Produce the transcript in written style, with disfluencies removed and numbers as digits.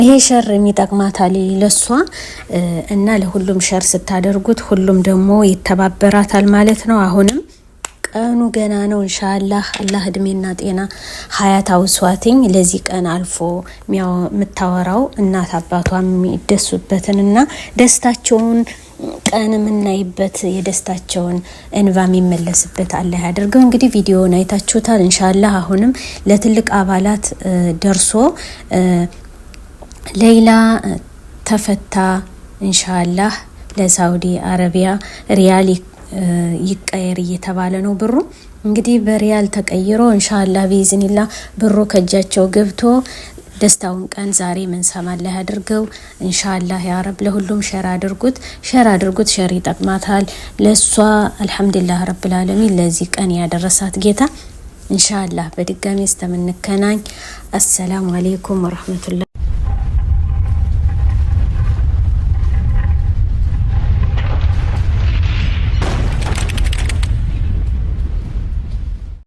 ይሄ ሸር የሚጠቅማታል ለሷ እና ለሁሉም ሸር ስታደርጉት ሁሉም ደግሞ ይተባበራታል ማለት ነው። አሁንም ቀኑ ገና ነው። ኢንሻአላህ አላህ እድሜና ጤና ሀያት አውሷትኝ ለዚህ ቀን አልፎ የምታወራው እናት አባቷ የሚደሱበትንና ደስታቸውን ቀን የምናይበት የደስታቸውን እንባ የሚመለስበት አላህ ያድርገው። እንግዲህ ቪዲዮውን አይታችሁታል ኢንሻአላህ። አሁንም ለትልቅ አባላት ደርሶ ሌላ ተፈታ ኢንሻአላህ። ለሳውዲ አረቢያ ሪያል ይቀየር እየተባለ ነው ብሩ። እንግዲህ በሪያል ተቀይሮ ኢንሻአላህ ቢዝኒላህ ብሩ ከጃቸው ገብቶ ደስታውን ቀን ዛሬ ምን ሰማለህ ያድርገው ኢንሻአላህ ያ ረብ። ለሁሉም ሸር አድርጉት ሸር ይጠቅማታል ለሷ። አልহামዱሊላህ ረብል ዓለሚን ለዚህ ቀን ያደረሳት ጌታ ኢንሻአላህ። በድጋሚ እስከምንከናኝ አሰላሙ አለይኩም ወራህመቱላህ